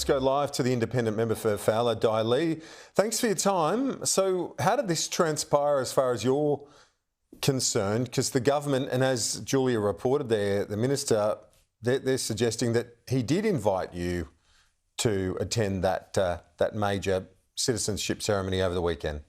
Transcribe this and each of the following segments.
go live to the independent member for Fowler, Dai. Thanks for your time. So how did this transpire as far as you're concerned? Because the government, and as Julia reported there, the minister, they're suggesting that he did invite you to attend that major citizenship ceremony over the weekend.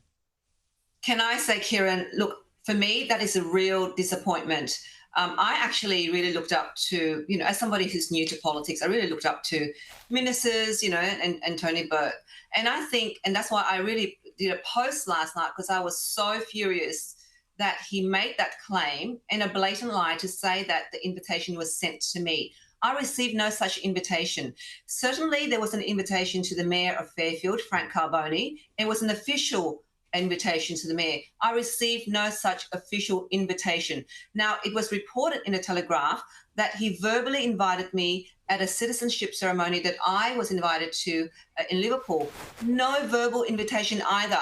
Can I say, Kieran, look, for me, that is a real disappointment. I actually really looked up to, as somebody who's new to politics, I really looked up to ministers, and Tony Burke. And I think, and that's why I really did a post last night, because I was so furious that he made that claim and a blatant lie to say that the invitation was sent to me. I received no such invitation. Certainly there was an invitation to the Mayor of Fairfield, Frank Carboni. It was an official invitation to the Mayor. I received no such official invitation. Now, it was reported in the Telegraph that he verbally invited me at a citizenship ceremony that I was invited to in Liverpool. No verbal invitation either.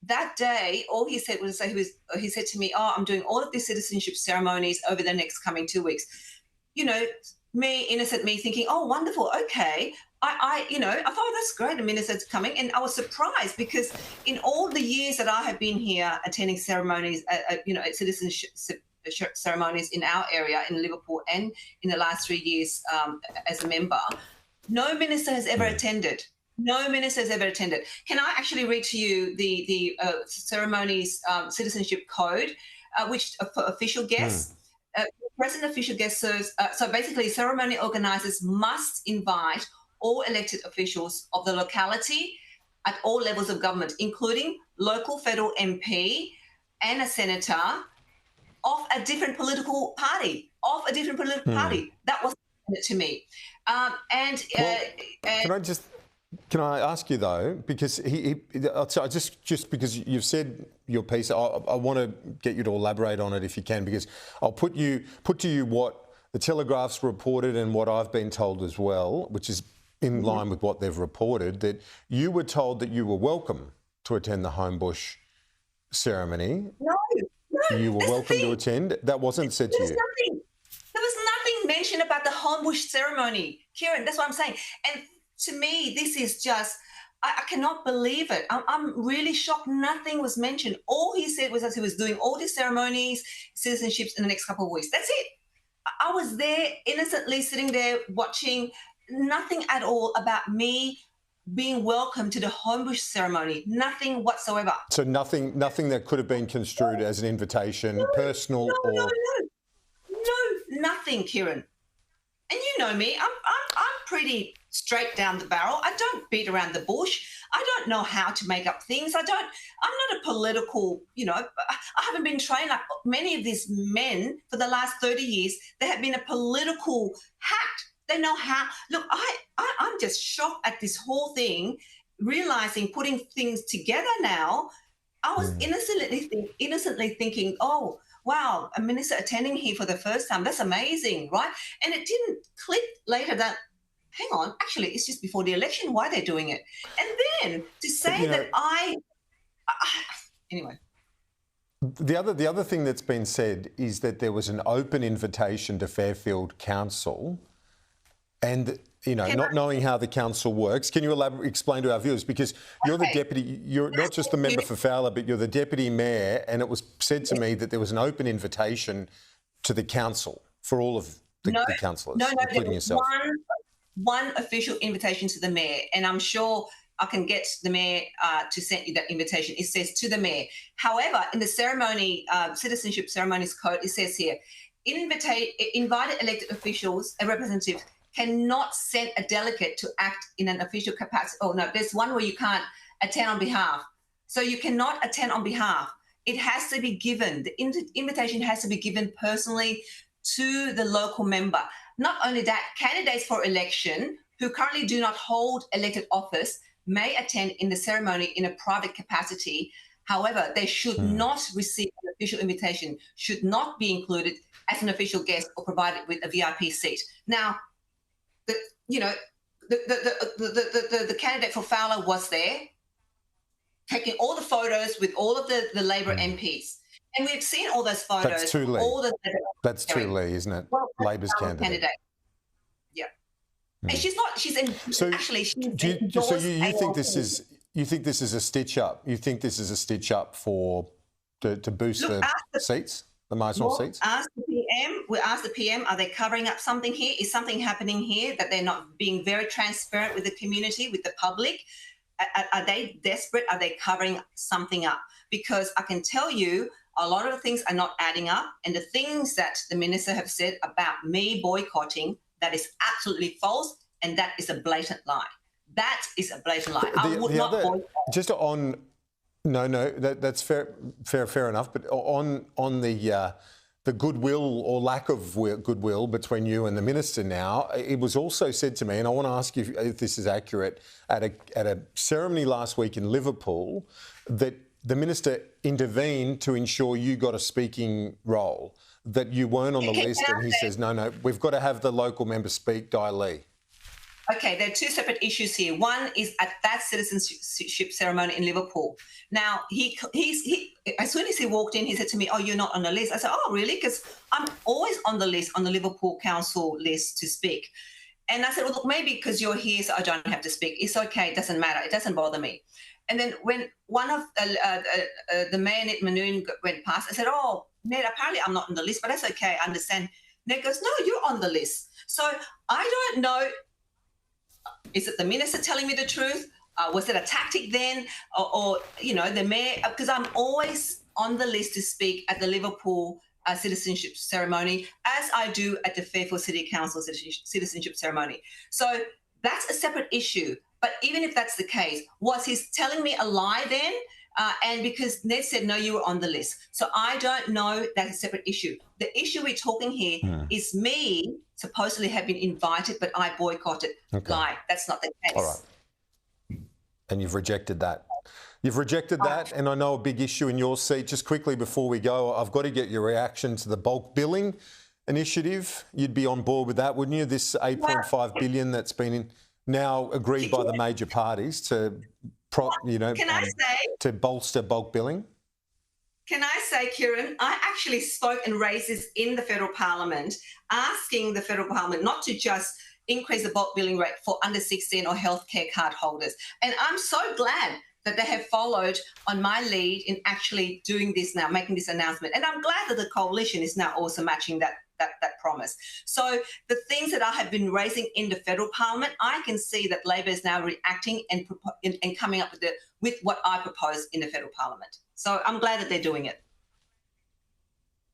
That day, all he said was he said to me, "Oh, I'm doing all of these citizenship ceremonies over the next coming 2 weeks." Me, innocent me, thinking, "Oh, wonderful, okay." I thought, "Oh, that's great, the minister's coming," and I was surprised because in all the years that I have been here attending ceremonies, at citizenship ceremonies in our area in Liverpool, and in the last 3 years as a member, no minister has ever attended. No minister has ever attended. Can I actually read to you the ceremonies citizenship code, which for official guests? Present official guests serves. So basically, ceremony organisers must invite all elected officials of the locality at all levels of government, including local federal MP and a senator of a different political party. That was to me. Can I ask you though, because just because you've said your piece, I want to get you to elaborate on it if you can, because I'll put to you what the Telegraph's reported and what I've been told as well, which is in line with what they've reported, that you were told that you were welcome to attend the Homebush ceremony. No, you were welcome to attend. That wasn't said to you. There was nothing mentioned about the Homebush ceremony, Kieran. That's what I'm saying. And to me, this is just, I cannot believe it. I'm really shocked. Nothing was mentioned. All he said was that he was doing all these ceremonies, citizenships in the next couple of weeks. That's it. I was there innocently sitting there watching. Nothing at all about me being welcome to the Homebush ceremony. Nothing whatsoever. So nothing that could have been construed as an invitation, personal or... No, nothing, Kieran. And you know me, I'm pretty straight down the barrel. I don't beat around the bush. I don't know how to make up things. I'm not a political, I haven't been trained like many of these men for the last 30 years. They have been a political hack. They know how. Look, I'm just shocked at this whole thing, realising, putting things together now. I was innocently thinking, oh, wow, a minister attending here for the first time, that's amazing, right? And it didn't click later that, hang on, actually, it's just before the election, why they're doing it. And then to say that anyway. The other thing that's been said is that there was an open invitation to Fairfield Council, and not knowing how the council works. Can you explain to our viewers, because you're the deputy, you're not just the member for Fowler, but you're the deputy mayor, and it was said to me that there was an open invitation to the council for all of the councillors, including yourself. One official invitation to the mayor, and I'm sure I can get the mayor to send you that invitation. It says to the mayor. However, in the citizenship ceremonies code, it says here, invited elected officials and representatives cannot send a delegate to act in an official capacity. Oh, no, there's one where you can't attend on behalf. So you cannot attend on behalf. It has to be given. The invitation has to be given personally to the local member. Not only that, candidates for election who currently do not hold elected office may attend in the ceremony in a private capacity. However, they should not receive an official invitation, should not be included as an official guest or provided with a VIP seat. Now, the candidate for Fowler was there, taking all the photos with all of the Labor MPs. And we've seen all those photos. That's too late. That's too late, isn't it? Well, Labor's candidate. Yeah. And she's not. She's in. So, Actually, she's so you think endorsed this is a stitch up? You think this is a stitch up to boost Look, the seats, the marginal seats? Ask the PM. We asked the PM, are they covering up something here? Is something happening here that they're not being very transparent with the community, with the public? Are they desperate? Are they covering something up? Because I can tell you a lot of the things are not adding up. And the things that the minister have said about me boycotting, that is absolutely false. And that is a blatant lie. That is a blatant lie. I would not boycott. Just on, no, that's fair enough. But on the goodwill or lack of goodwill between you and the minister now, it was also said to me, and I want to ask you if this is accurate, at a ceremony last week in Liverpool, that the minister intervened to ensure you got a speaking role, that you weren't on the list, and he says, no, we've got to have the local member speak, Dai Li. Okay, there are two separate issues here. One is at that citizenship ceremony in Liverpool. Now, he as soon as he walked in, he said to me, oh, you're not on the list. I said, oh, really? Because I'm always on the list, on the Liverpool Council list to speak. And I said, well, look, maybe because you're here, so I don't have to speak. It's okay. It doesn't matter. It doesn't bother me. And then when one of the mayor, Ned Manoon, went past, I said, oh, Ned, apparently I'm not on the list, but that's okay. I understand. Ned goes, no, you're on the list. So I don't know. Is it the minister telling me the truth? Was it a tactic then? Or the mayor? Because I'm always on the list to speak at the Liverpool citizenship ceremony, as I do at the Fairfield City Council citizenship ceremony. So that's a separate issue. But even if that's the case, was he telling me a lie then? And because Ned said, no, you were on the list. So I don't know. That's a separate issue. The issue we're talking here is me supposedly have been invited, but I boycotted. Okay. Lie. That's not the case. All right. And you've rejected that. You've rejected that, and I know a big issue in your seat. Just quickly before we go, I've got to get your reaction to the bulk billing initiative. You'd be on board with that, wouldn't you? This $8.5 billion that's been now agreed by the major parties to to bolster bulk billing? Can I say, Kieran, I actually spoke and raised this in the federal parliament, asking the federal parliament not to just increase the bulk billing rate for under 16 or healthcare card holders. And I'm so glad that they have followed on my lead in actually doing this now, making this announcement. And I'm glad that the coalition is now also matching that promise. So the things that I have been raising in the federal parliament, I can see that Labor is now reacting and coming up with what I propose in the federal parliament. So I'm glad that they're doing it.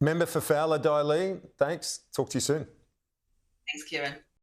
Member for Fowler, Dai Li, thanks. Talk to you soon. Thanks, Kieran.